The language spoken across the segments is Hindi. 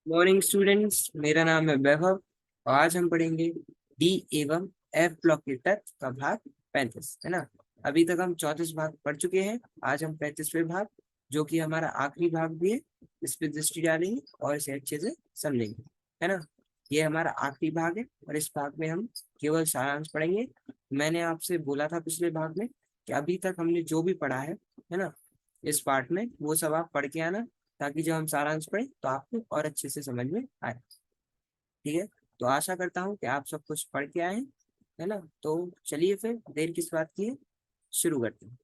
मॉर्निंग स्टूडेंट्स, मेरा नाम है वैभव और आज हम पढ़ेंगे डी एवं एफ ब्लॉक के तत्व का भाग 35, है ना। अभी तक हम 34 भाग पढ़ चुके हैं। आज हम 35वें भाग, जो कि हमारा आखिरी भाग भी है, इस पे दृष्टि डालेंगे और इसे अच्छे से समझेंगे, है ना। ये हमारा आखिरी भाग है और इस भाग में हम केवल सारांश पढ़ेंगे। मैंने आपसे बोला था पिछले भाग में कि अभी तक हमने जो भी पढ़ा है ना, इस पार्ट में वो सब आप पढ़ के आना, ताकि जब हम सारांश पढ़ें तो आपको और अच्छे से समझ में आए। ठीक है, तो आशा करता हूँ कि आप सब कुछ पढ़ के आए हैं, है ना। तो चलिए फिर देर किस बात की है, शुरू करते हैं।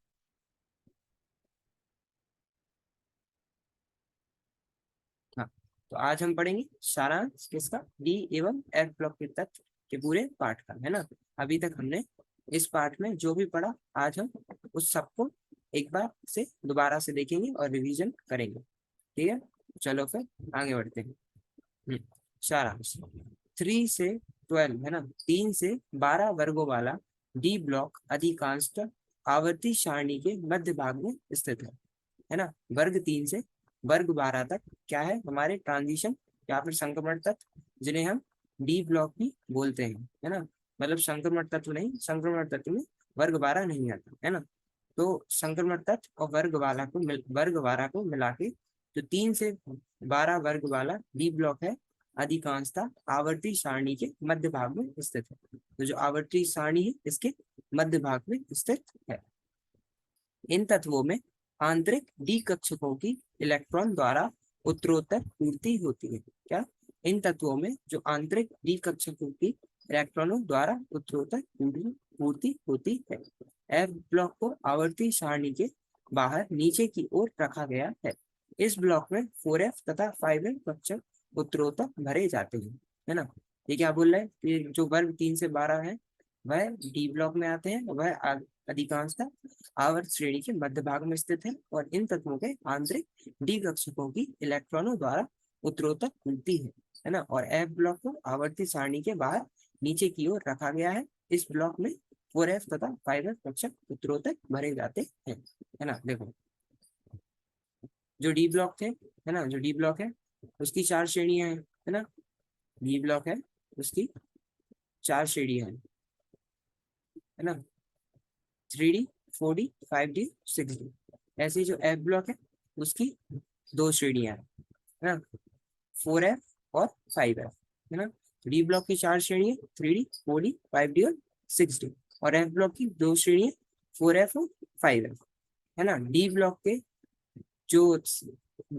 हाँ, तो आज हम पढ़ेंगे सारांश किसका, डी एवं एफ ब्लॉक के तत्व के पूरे पाठ का, है ना। अभी तक हमने इस पाठ में जो भी पढ़ा, आज हम उस सबको एक बार से दोबारा से देखेंगे और रिवीजन करेंगे। ठीक है, चलो फिर आगे बढ़ते हैं। हम्म, सारांश। 3 से 12, है ना, 3 से 12 वर्गों वाला डी ब्लॉक अधिकांशतः आवर्ती सारणी के मध्य भाग में स्थित है ना। वर्ग 3 से वर्ग 12 तक क्या है, हमारे ट्रांजिशन या फिर संक्रमण तत्व, जिन्हें हम डी ब्लॉक भी बोलते हैं, है ना। मतलब संक्रमण तत्व नहीं, संक्रमण तत्व में वर्ग 12 नहीं आता, है ना। तो संक्रमण तत्व और वर्ग 12 को मिला के जो 3 से 12 वर्ग वाला डी ब्लॉक है, अधिकांशतः आवर्ती सारणी के मध्य भाग में स्थित है। तो जो आवर्ती सारणी है, इसके मध्य भाग में स्थित है। इन तत्वों में आंतरिक डी कक्षकों की इलेक्ट्रॉन द्वारा उत्तरोत्तर पूर्ति होती है। क्या, इन तत्वों में जो आंतरिक डी कक्षकों की इलेक्ट्रॉनों द्वारा उत्तरोत्तर पूर्ति होती है। एफ ब्लॉक को आवर्ती सारणी के बाहर नीचे की ओर रखा गया है। इस ब्लॉक में 4f तथा 5f कक्षक उत्तरोत्तर भरे जाते हैं, है ना। ये क्या बोल रहे हैं कि जो वर्ग 3 से 12 है, वह डी ब्लॉक में आते हैं, वह अधिकांशतः आवर्त श्रेणी के मध्य भाग में स्थित है और इन तत्वों के आंतरिक डी कक्षकों की इलेक्ट्रॉनों द्वारा उत्तरोत्तर मिलती है ना। और एफ ब्लॉक को आवर्ती सारणी के बाहर नीचे की ओर रखा गया है। इस ब्लॉक में 4f तथा 5f कक्षक उत्तरोत्तर भरे जाते हैं, है ना। देखो, जो डी ब्लॉक थे, है ना, जो डी ब्लॉक है उसकी 4 श्रेणियां हैं, है ना। डी ब्लॉक है, उसकी 4 श्रेणियां हैं, है ना। 3D, 4D, 5D, 6D। ऐसे ही जो एफ ब्लॉक है, उसकी 2 श्रेणियां हैं, है ना, 4F और 5F, है ना। डी ब्लॉक की 4 श्रेणियां, 3D, 4D, 5D और 6D। और एफ ब्लॉक की 2 श्रेणियां, 4F और 5F, है ना। डी ब्लॉक के जो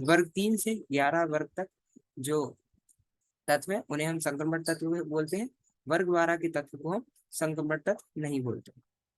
वर्ग 3 से 11 वर्ग तक जो तत्व है, उन्हें हम संक्रमण तत्व बोलते हैं। वर्ग 12 के तत्व को हम संक्रमण तत्व नहीं बोलते।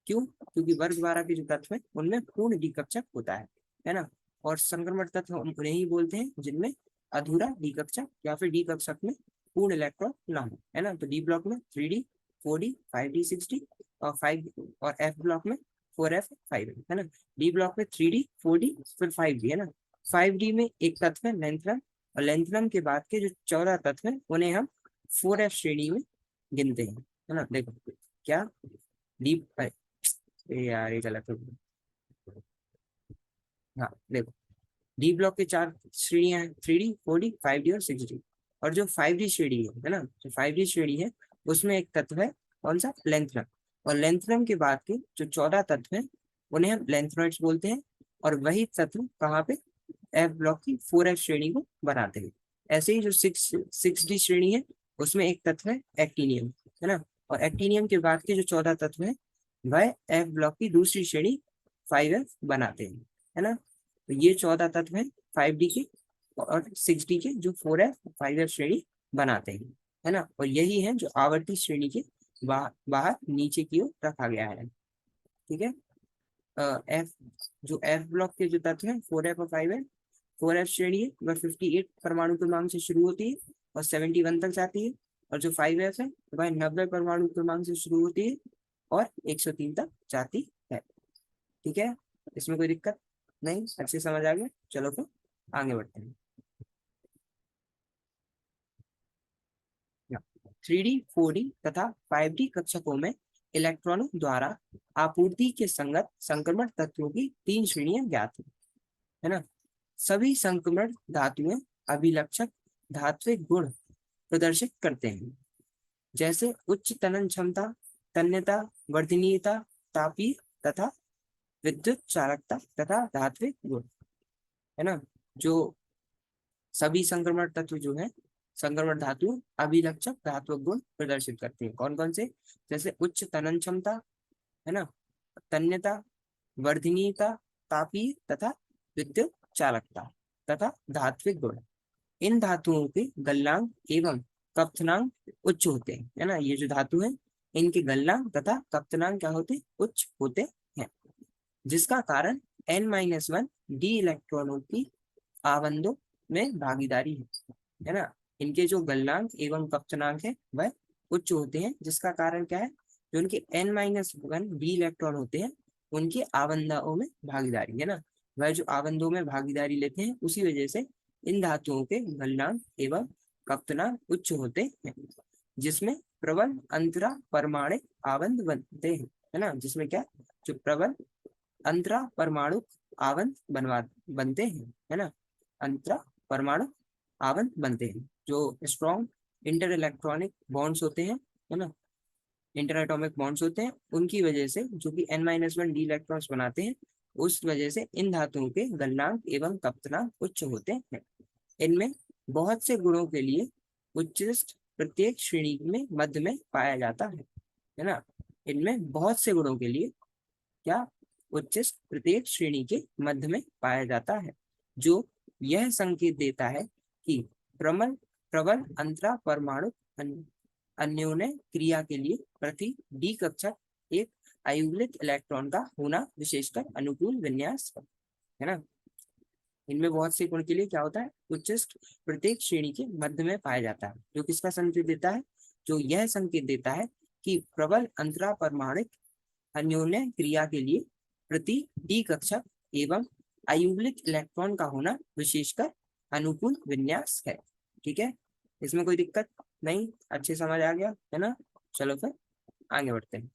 क्यों? क्योंकि वर्ग 12 के जो तत्व है, उनमें पूर्ण डीकक्षक होता है ना। और संक्रमण तत्व हम उन्हें ही बोलते हैं जिनमें अधूरा डीकक्षक या फिर डीकक्षक में पूर्ण इलेक्ट्रॉन ना हो, है ना। तो डी ब्लॉक में 3D, 4D, 5D, 6D और 5, और एफ ब्लॉक में 4F, 5F, है ना। डी ब्लॉक में 3D, 4D, फिर 5D, है ना। 5D में एक तत्व है लेंथनम, और लेंथनम के बाद के जो 14 तत्व हैं, उन्हें हम 4F श्रेणी में गिनते हैं, है ना। देखो क्या, डी, यार ये गलत हो गया। हाँ देखो, डी ब्लॉक के 4 श्रेणियां हैं, 3D, 4D, 5D और 6D। और जो 5D श्रेणी है ना, जो 5D श्रेणी है, उसमें एक तत्व है, कौन सा, लेंथनम। और लेंथनम के बाद के जो 14 तत्व हैं, उन्हें हम लेंथनॉइड्स बोलते हैं। और वही तत्व कहाँ पे, एफ ब्लॉक की 4F श्रेणी को बनाते हैं। ऐसे ही जो 6D श्रेणी है, उसमें एक तत्व है एक्टिनियम, है ना। और एक्टिनियम के बाद के जो 14 तत्व है, वह एफ ब्लॉक की दूसरी श्रेणी 5F बनाते हैं, है ना। तो ये 14 तत्व हैं 5D के, और 6D के जो 4F 5F श्रेणी बनाते हैं, है ना। और यही है जो आवर्ती श्रेणी के बाहर नीचे की ओर रखा गया है। ठीक है, एफ, जो एफ ब्लॉक के जो तत्व हैं 4F और 5F, 4F श्रेणी है वह 58 परमाणु क्रमांक से शुरू होती है और 71 तक जाती है। और जो 5F है वह 90 परमाणु क्रमांक से शुरू होती है और 103 तक जाती है। ठीक है, इसमें कोई दिक्कत नहीं, अच्छे समझ आ गया। चलो फिर आगे बढ़ते हैं। 3D, 4D तथा 5D कक्षकों में इलेक्ट्रॉनों द्वारा आपूर्ति के संगत संक्रमण तत्वों की 3 श्रेणियां ज्ञात है ना। सभी संक्रमण धातुएं अभिलक्षक धात्विक गुण प्रदर्शित करते हैं, जैसे उच्च तनन क्षमता, तन्यता, वर्धनीयता, तापीय तथा विद्युत चालकता तथा धात्विक गुण, है ना। जो सभी संक्रमण तत्व जो है, संक्रमण धातु अभिलक्षक धात्विक गुण प्रदर्शित करते हैं। कौन कौन से? जैसे उच्च तनन क्षमता, है ना, तन्यता, वर्धनीयता, तापीय तथा विद्युत चालकता तथा धात्विक गुण। इन धातुओं के गलनांक एवं कप्थनांक उच्च होते हैं, है ना। ये जो धातु है इनके गलनांक तथा कप्थनांक क्या होते? उच्च होते हैं, जिसका कारण n-1 डी इलेक्ट्रॉनों की आबंधों में भागीदारी है ना। इनके जो गलनांक एवं कप्थनांक है वह उच्च होते हैं, जिसका कारण क्या है? जो उनके n-1 डी इलेक्ट्रॉन होते हैं उनके आबंधों में भागीदारी, है ना। वह जो आबंधों में भागीदारी लेते हैं उसी वजह से इन धातुओं के गलनांक एवं कप्थनांक उच्च होते हैं, जिसमें प्रबल अंतरा परमाणु आबंध बनते हैं, है ना। जिसमें क्या? जो प्रबल अंतरा परमाणु आबंध बनते हैं, है ना। अंतरा परमाणु आबंध बनते हैं, जो स्ट्रॉन्ग इंटर इलेक्ट्रॉनिक बॉन्ड्स होते हैं, है ना, इंटर एटॉमिक बॉन्ड्स होते हैं, उनकी वजह से जो कि n-1 डी इलेक्ट्रॉन्स बनाते हैं, उस वजह से इन धातुओं के गलनांक एवं कप्थनांक उच्च होते हैं। इनमें बहुत से गुणों के लिए उच्चिष्ट प्रत्येक श्रेणी में मध्य में पाया जाता है ना। इनमें बहुत से गुणों के लिए क्या? उच्चिष्ट प्रत्येक श्रेणी के मध्य में पाया जाता है, जो यह संकेत देता है कि प्रबल प्रबल अंतरा परमाणु अन्योन्य क्रिया के लिए प्रति डी कक्षक एक अयुग्लित इलेक्ट्रॉन का होना विशेषकर अनुकूल विन्यास है ना। इनमें बहुत से गुण के लिए क्या होता है? उच्चिष्ट प्रत्येक श्रेणी के मध्य में पाया जाता है, जो किसका संकेत देता है? जो यह संकेत देता है कि प्रबल अंतरा परमाणु अन्योन्य क्रिया के लिए प्रति डी कक्षक एवं अयुग्लित इलेक्ट्रॉन का होना विशेषकर अनुकूल विन्यास है। ठीक है, इसमें कोई दिक्कत नहीं? अच्छे समझ आ गया है ना। चलो फिर आगे बढ़ते हैं।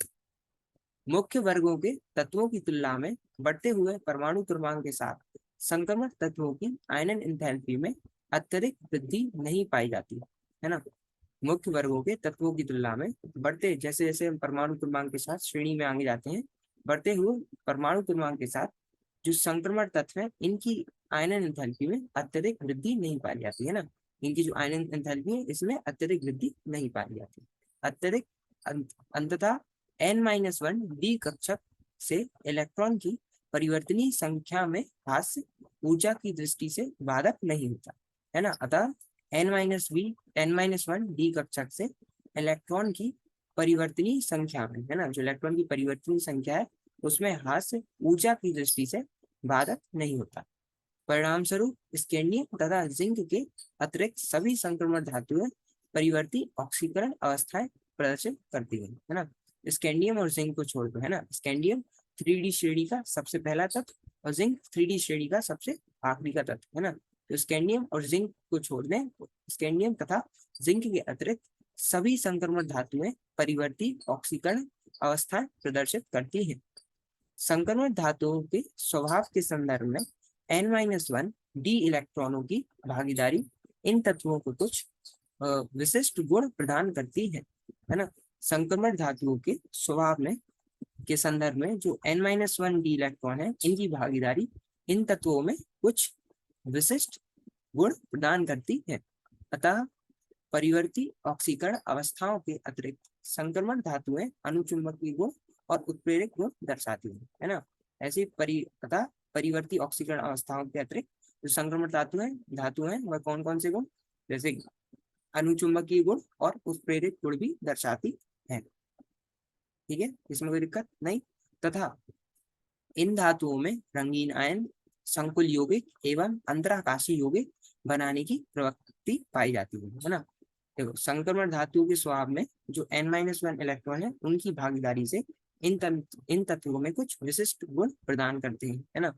मुख्य वर्गों के तत्वों की तुलना में बढ़ते हुए परमाणु क्रमांक के साथ संक्रमण तत्वों की आयनन एंथैल्पी में अत्यधिक वृद्धि नहीं पाई जाती, है ना। मुख्य वर्गों के तत्वों की तुलना में बढ़ते, जैसे जैसे हम परमाणु क्रमांक के साथ श्रेणी में आगे जाते हैं, बढ़ते हुए परमाणु क्रमांक के साथ जो संक्रमण तत्व है इनकी आयनन एंथैल्पी में अत्यधिक वृद्धि नहीं पाई जाती, है ना। इनकी जो आयनन एंथैल्पी है इसमें अत्यधिक वृद्धि नहीं पाई जाती। अत्यधिक अंततः n-1 डी कक्षक से इलेक्ट्रॉन की परिवर्तनीय संख्या में ह्रास ऊर्जा की दृष्टि से बाधक नहीं होता, है ना। अतः n-1 डी कक्षक से इलेक्ट्रॉन की परिवर्तनीय संख्या में, है ना, जो इलेक्ट्रॉन की परिवर्तनीय संख्या है उसमें ह्रास ऊर्जा की दृष्टि से बाधक नहीं होता। परिणाम स्वरूप स्कैंडियम तथा जिंक के अतिरिक्त सभी संक्रमण धातुएं परिवर्ती ऑक्सीकरण अवस्थाएं प्रदर्शित करती है ना। स्कैंडियम और जिंक को छोड़ दो, है ना। स्कैंडियम 3D श्रेणी का सबसे पहला तत्व और जिंक 3D श्रेणी का सबसे आखिरी का तत्व, है ना। तो स्कैंडियम और जिंक को छोड़ दें, स्कैंडियम तथा जिंक के अतिरिक्त सभी संक्रमण धातुएं परिवर्ती ऑक्सीकरण अवस्था प्रदर्शित करती हैं। संक्रमण धातुओं के स्वभाव के संदर्भ में n-1 डी इलेक्ट्रॉनों की भागीदारी इन तत्वों को कुछ विशिष्ट गुण प्रदान करती है ना। संक्रमण धातुओं के स्वभाव में के संदर्भ में जो n-1 डी इलेक्ट्रॉन है इनकी भागीदारी इन तत्वों में कुछ विशिष्ट गुण प्रदान करती है। अतः परिवर्ती ऑक्सीकरण अवस्थाओं के अतिरिक्त संक्रमण धातुएं अनुचुंबकीय गुण और उत्प्रेरक गुण दर्शाती है ना। ऐसी अतः परिवर्ती ऑक्सीकरण अवस्थाओं के अतिरिक्त जो संक्रमण धातु हैं वह कौन कौन से गुण? जैसे अनुचुंबकीय गुण और उत्प्रेरक गुण भी दर्शाती है। ठीक है, इसमें कोई दिक्कत नहीं। तथा इन धातुओं में रंगीन आयन, संकुल यौगिक एवं अंतराकाशीय यौगिक बनाने की प्रवृत्ति पाई जाती है ना। देखो, संक्रमण धातुओं के स्वभाव में जो n-1 इलेक्ट्रॉन है उनकी भागीदारी से इन तत्वों में कुछ विशिष्ट गुण प्रदान करते हैं, है ना।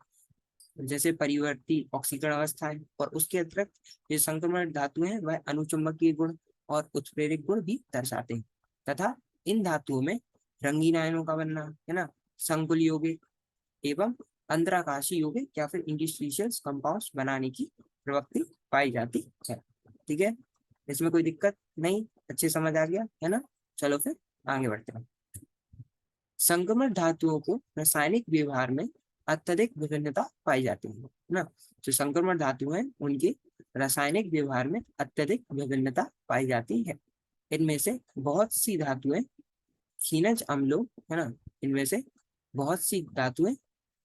जैसे परिवर्ती ऑक्सीकरण अवस्था है, और उसके अतिरिक्त जो संक्रमण धातु है वह अनुचुंबकीय गुण और उत्प्रेरक गुण भी दर्शाते हैं। तथा इन धातुओं में रंगीन आयनों का बनना, है ना, संकुल यौगिक एवं अंतराकाशीय यौगिक या फिर इंटरस्टीशियल कंपाउंड्स बनाने की प्रवृत्ति पाई जाती है। ठीक है, इसमें कोई दिक्कत नहीं, अच्छे समझ आ गया है ना। चलो फिर आगे बढ़ते हैं। संक्रमण धातुओं को रासायनिक व्यवहार में अत्यधिक विभिन्नता पाई जाती है ना। जो संक्रमण धातु हैं उनके रासायनिक व्यवहार में अत्यधिक विभिन्नता पाई जाती है। इनमें से बहुत सी धातुएं खनिज अम्लों, है ना, इनमें से बहुत सी धातुएं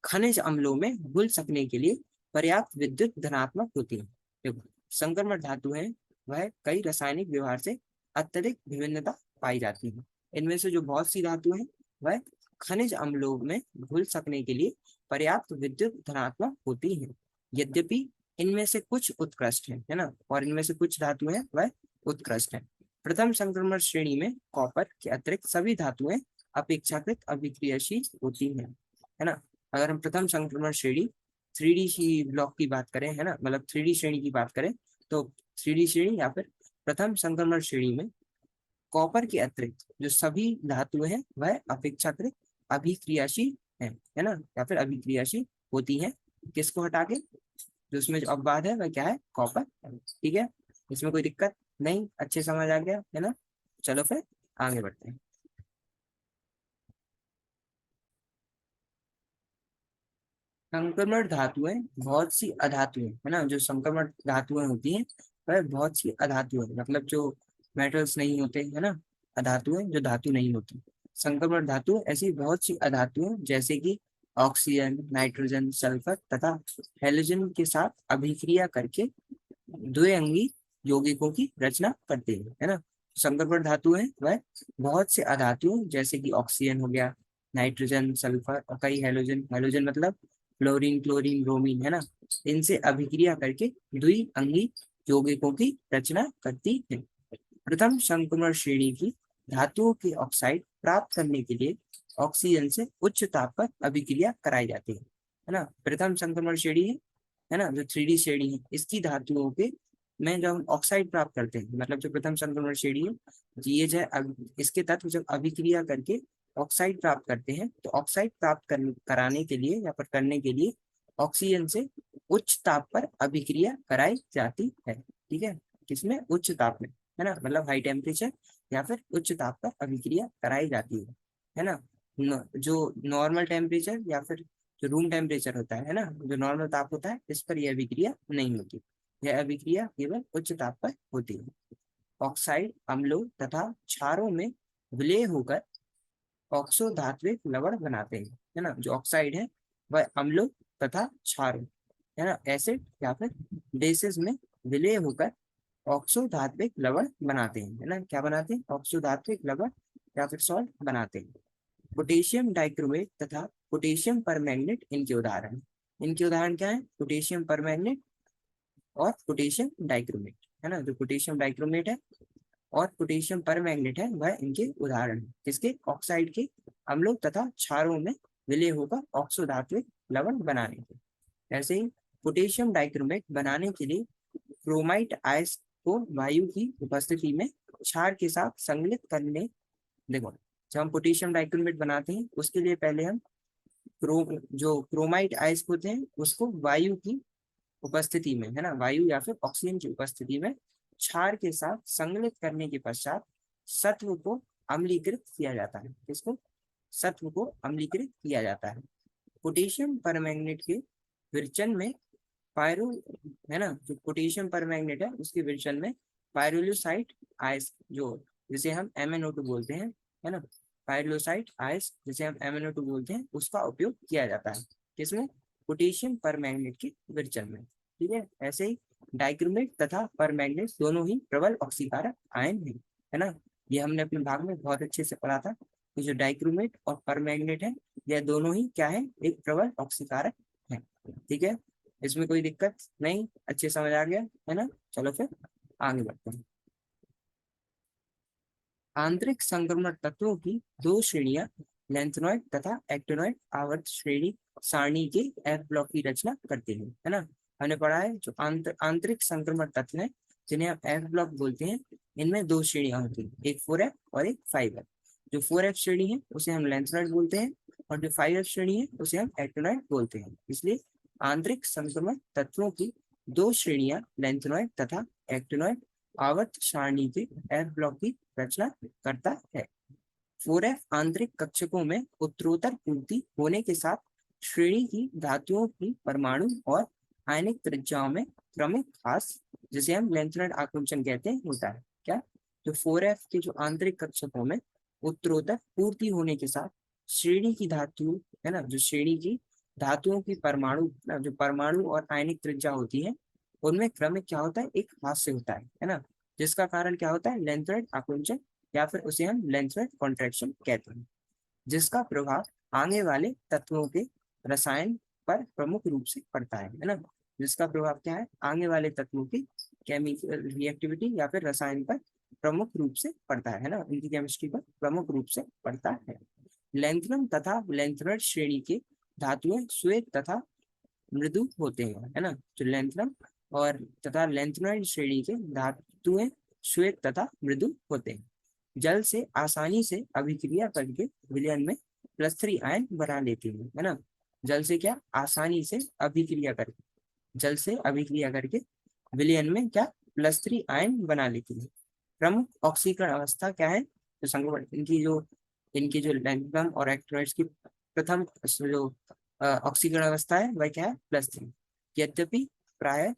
खनिज अम्लों में घुल सकने के लिए पर्याप्त विद्युत धनात्मक होती है। देखो, संक्रमण धातु है वह कई रासायनिक व्यवहार से अत्यधिक विभिन्नता पाई जाती है। इनमें से जो बहुत सी धातु है वह खनिज अम्लों में घुल सकने के लिए पर्याप्त विद्युत धनात्मक होती है। यद्यपि इनमें से कुछ उत्कृष्ट है ना, और इनमें से कुछ धातु है वह उत्कृष्ट है। प्रथम संक्रमण श्रेणी में कॉपर के अतिरिक्त सभी धातुएं अपेक्षाकृत अभिक्रियाशील होती हैं, है ना। अगर हम प्रथम संक्रमण श्रेणी 3D ब्लॉक की बात करें, है ना, मतलब 3D श्रेणी की बात करें, तो 3D श्रेणी या फिर प्रथम संक्रमण श्रेणी में कॉपर के अतिरिक्त जो सभी धातुएं हैं वह अपेक्षाकृत अभिक्रियाशील है ना, या फिर अभिक्रियाशील होती हैं। किसको हटा के, जो उसमें जो अपवाद है वह क्या है, कॉपर। ठीक है, इसमें कोई दिक्कत नहीं, अच्छे समझ आ गया है ना। चलो फिर आगे बढ़ते हैं। संक्रमण धातुएं बहुत सी अधातुएं, है ना, जो संक्रमण धातुएं होती हैं वह बहुत सी अधातुएं, मतलब जो मेटल्स नहीं होते, है ना, अधातुएं जो धातु नहीं होती। संक्रमण धातु ऐसी बहुत सी अधातुएं जैसे कि ऑक्सीजन, नाइट्रोजन, सल्फर तथा हेलोजन के साथ अभिक्रिया करके द्विअंगी यौगिकों की रचना करते हैं, है ना। संकरपट धातु है वह बहुत से अधातुओं जैसे कि ऑक्सीजन हो गया, नाइट्रोजन, सल्फर और कई हेलोजन, हेलोजन मतलब फ्लोरीन, क्लोरीन, ब्रोमीन, है ना, इनसे अभिक्रिया करके द्विअंगी यौगिकों की रचना करती है। प्रथम संक्रमण श्रेणी की धातुओं के ऑक्साइड प्राप्त करने के लिए ऑक्सीजन से उच्च ताप पर अभिक्रिया कराई जाती है ना। प्रथम संक्रमण श्रेणी है ना, जो 3D श्रेणी है, इसकी धातुओं के में जब हम ऑक्साइड प्राप्त करते हैं, मतलब जो प्रथम संक्रमण श्रेणी है, ये जो है इसके तत्व जब अभिक्रिया करके ऑक्साइड प्राप्त करते हैं, तो ऑक्साइड प्राप्त कराने के लिए या फिर करने के लिए ऑक्सीजन से उच्च ताप पर अभिक्रिया कराई जाती है। ठीक है, किसमें, उच्च ताप में, है ना, मतलब हाई टेम्परेचर या फिर उच्च ताप पर अभिक्रिया कराई जाती है ना। जो नॉर्मल टेम्परेचर या फिर जो रूम टेम्परेचर होता है ना, जो नॉर्मल ताप होता है, इस पर यह अभिक्रिया नहीं होती। यह अभिक्रिया केवल उच्च ताप पर होती है। ऑक्साइड अम्लों तथा क्षारों में विलय होकर ऑक्सो धात्विक लवण बनाते हैं, है ना। जो ऑक्साइड है वह अम्लों तथा क्षारों, है ना, एसिड या फिर बेसिस में विलय होकर ऑक्सो धात्विक लवण बनाते हैं, है ना। क्या बनाते हैं, ऑक्सो धात्विक लवण या फिर सॉल्ट बनाते हैं। पोटेशियम डाइक्रोमेट तथा पोटेशियम परमैंगनेट इनके उदाहरण हैं। इनके उदाहरण क्या है, पोटेशियम परमैंगनेट और पोटेशियम डाइक्रोमेट, है ना। जो पोटेशियम डाइक्रोमेट है और पोटेशियम परमैंगनेट है वह इनके उदाहरण है, किसके, ऑक्साइड के अम्लों तथा क्षारों में विलय होकर ऑक्सो धात्विक लवण बनाने के। ऐसे ही पोटेशियम डाइक्रोमेट बनाने के लिए क्रोमाइट आयस को वायु की उपस्थिति में क्षार के साथ संगलित करने, देखो, जब हम पोटेशियम डाइक्रोमेट बनाते हैं उसके लिए पहले हम जो क्रोमाइट आयस होते हैं उसको वायु की उपस्थिति में, है ना, वायु या फिर ऑक्सीजन की उपस्थिति में क्षार के साथ संगलित करने के पश्चात सत्व को अम्लीकृत किया जाता है। किसको, सत्व को अम्लीकृत किया जाता है। पोटेशियम परमैंगनेट के विरचन में पायरो, है ना, जो पोटेशियम परमैंगनेट है उसके विरचन में पायरोलोसाइट आयस, जो जिसे हम MnO2 बोलते हैं, है ना, पायरोलोसाइट आयस जिसे हम MnO2 बोलते हैं, उसका उपयोग किया जाता है। किसमें, पोटेशियम परमैंगनेट के विरचन में। ठीक है, ऐसे ही डाइक्रोमेट तथा परमैंगनेट दोनों ही प्रबल ऑक्सीकारक आयन है ना। ये हमने अपने भाग में बहुत अच्छे से पढ़ा था कि जो डाइक्रोमेट और परमैंगनेट है यह दोनों ही क्या है, एक प्रबल ऑक्सीकारक है। ठीक है, इसमें कोई दिक्कत नहीं, अच्छे समझ आ गया है ना। चलो फिर आगे बढ़ते हैं। आंतरिक संक्रमण तत्वों की दो श्रेणियां लेंथनॉइड तथा एक्टिनॉइड आवर्त श्रेणी सारणी के एफ ब्लॉक की रचना करते हैं, है ना। हमने पढ़ा है जो आंतरिक संक्रमण तत्व है जिन्हें हम एफ ब्लॉक बोलते हैं, इनमें दो श्रेणियां होती हैं, एक 4f और एक 5f। जो 4f श्रेणी है उसे हम लेंथनॉइड बोलते हैं और जो 5f श्रेणी है उसे हम एक्टिनॉइड बोलते हैं। इसलिए आंतरिक संक्रमण तत्वों की दो श्रेणियां लेंथनॉइड तथा एक्टिनॉइड आवर्त सारणी के एफ ब्लॉक की रचना करता है। 4f आंतरिक कक्षकों में उत्तरोत्तर पूर्ति होने के साथ श्रेणी की धातुओं की परमाणु और आयनिक त्रिज्याओं में क्रमिक ह्रास, जिसे हम लेंथेनॉइड आकुंचन कहते हैं, होता है। क्या? तो 4f के जो आंतरिक कक्षकों में उत्तरोत्तर पूर्ति होने के साथ श्रेणी की धातु है ना, जो श्रेणी की धातुओं की परमाणु, जो परमाणु और आयनिक त्रिज्या होती है, उनमें क्रमिक क्या होता है, एक ह्रास से होता है ना, जिसका कारण क्या होता है, लेंथेनॉइड आकुंचन, या फिर उसे हम लेंथेनॉइड कॉन्ट्रैक्शन कहते हैं, जिसका प्रभाव आगे वाले तत्वों के रसायन पर प्रमुख रूप से पड़ता है ना। जिसका प्रभाव क्या है, आगे वाले तत्वों की केमिकल रिएक्टिविटी या फिर रसायन पर प्रमुख रूप से पड़ता है ना, उनकी केमिस्ट्री पर प्रमुख रूप से पड़ता है। लैंथनम तथा लैंथेनॉइड श्रेणी के धातुएं श्वेत तथा मृदु होते हैं, है ना। जो लैंथनम और तथा लैंथेनॉइड श्रेणी के धातुएं श्वेत तथा मृदु होते हैं। जल से आसानी से अभिक्रिया करके विलयन में +3 आयन बना लेती है ना। जल से क्या, आसानी से अभिक्रिया करके, जल से अभिक्रिया करके विलयन में क्या, +3 आयन बना लेती है। प्रमुख ऑक्सीकरण अवस्था क्या है, तो संगठन इनकी जो लैंथनम और एक्टिनॉइड्स की प्रथम जो ऑक्सीकरण अवस्था है वह क्या है, +3। यद्यपि प्राय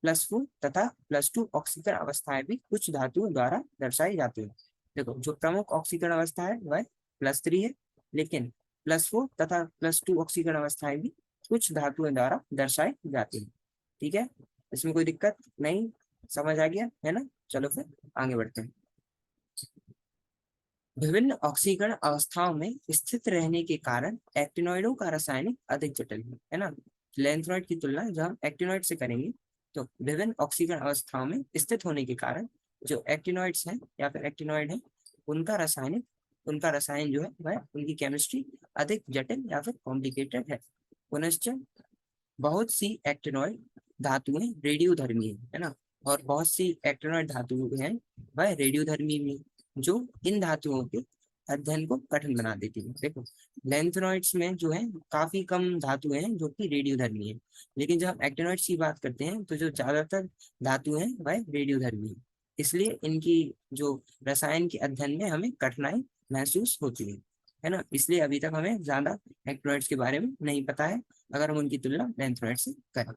+4 तथा +2 ऑक्सीकरण अवस्थाएं भी कुछ धातुओं द्वारा दर्शाई जाती है। देखो, जो प्रमुख ऑक्सीकरण अवस्था है वह +3 है, लेकिन +4 तथा +2 ऑक्सीकरण अवस्थाएं भी कुछ धातुओं द्वारा दर्शाई जाती है। ठीक है, इसमें कोई दिक्कत नहीं, समझ आ गया है ना। चलो फिर आगे बढ़ते हैं। विभिन्न ऑक्सीकरण अवस्थाओं में स्थित रहने के कारण एक्टिनॉइडों का रासायनिक अधिक जटिल है ना। लैंथेनॉइड की तुलना जब हम एक्टिनॉइड से करेंगे तो विभिन्न ऑक्सीकरण अवस्थाओं में स्थित होने के कारण जो एक्टिनॉइड्स हैं या फिर एक्टिनॉइड हैं, उनका रसायन जो है वह, उनकी केमिस्ट्री अधिक जटिल या फिर कॉम्प्लिकेटेड है। पुनश्च बहुत सी एक्टिनॉइड धातुएं रेडियोधर्मी है ना, और बहुत सी एक्टिनॉइड धातुएं हैं वह रेडियोधर्मी भी, जो इन धातुओं के अध्ययन को कठिन बना देती है। देखो, लैंथेनॉइड्स में जो है काफी कम धातुएं हैं जो कि रेडियोधर्मी है, लेकिन जब हम एक्टिनॉइड्स की बात करते हैं तो जो ज्यादातर धातुएं हैं वह रेडियोधर्मी है, इसलिए इनकी जो रसायन के अध्ययन में हमें कठिनाई महसूस होती है ना। इसलिए अभी तक हमें ज्यादा एक्टिनॉइड्स के बारे में नहीं पता है, अगर हम उनकी तुलना लैंथेनॉइड से करें।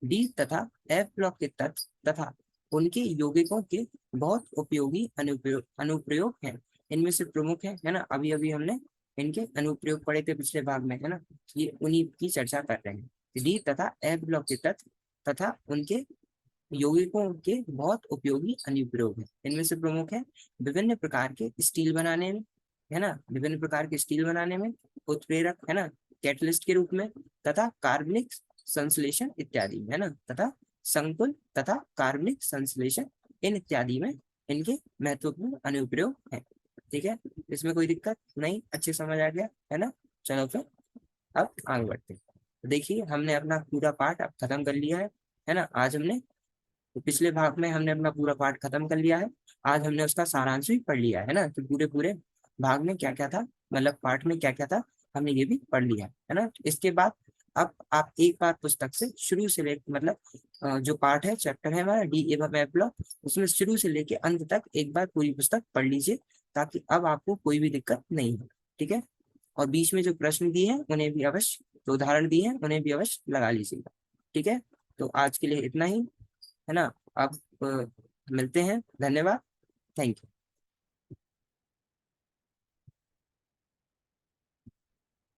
डी तथा एफ ब्लॉक के तत्व तथा उनके यौगिकों के बहुत उपयोगी अनुप्रयोग हैं। इनमें से प्रमुख है ना, अभी अभी हमने इनके अनुप्रयोग पढ़े थे पिछले भाग में, है ना, ये उन्हीं की चर्चा कर रहे हैं। डी तथा एफ ब्लॉक के तत्व तथा उनके यौगिकों के बहुत उपयोगी अनुप्रयोग हैं। इनमें से प्रमुख है विभिन्न प्रकार के स्टील बनाने में, है ना, विभिन्न प्रकार के स्टील बनाने में, उत्प्रेरक है ना, कैटलिस्ट के रूप में, तथा कार्बनिक संश्लेषण इत्यादि में, है ना, तथा संकुल तथा कार्बनिक संश्लेषण इन इत्यादि में इनके महत्वपूर्ण अनुप्रयोग हैं। ठीक है, इसमें कोई दिक्कत नहीं, अच्छे समझ आ गया है ना। चलो फिर अब आगे बढ़ते हैं। देखिए, हमने अपना पूरा पाठ अब खत्म कर लिया है ना। आज हमने, तो पिछले भाग में हमने अपना पूरा पाठ खत्म कर लिया है, आज हमने उसका सारांश भी पढ़ लिया है ना। तो पूरे पूरे भाग में क्या क्या था, मतलब पाठ में क्या क्या था, हमने ये भी पढ़ लिया है ना। इसके बाद अब आप एक बार पुस्तक से शुरू से लेकर, मतलब जो पाठ है, चैप्टर है हमारा डी एवं एफ ब्लॉक, उसमें शुरू से लेके अंत तक एक बार पूरी पुस्तक पढ़ लीजिए, ताकि अब आपको कोई भी दिक्कत नहीं हो। ठीक है, और बीच में जो प्रश्न दिए हैं उन्हें भी अवश्य, जो उदाहरण दिए हैं उन्हें भी अवश्य लगा लीजिएगा। ठीक है, तो आज के लिए इतना ही, है ना। अब मिलते हैं, धन्यवाद, थैंक यू।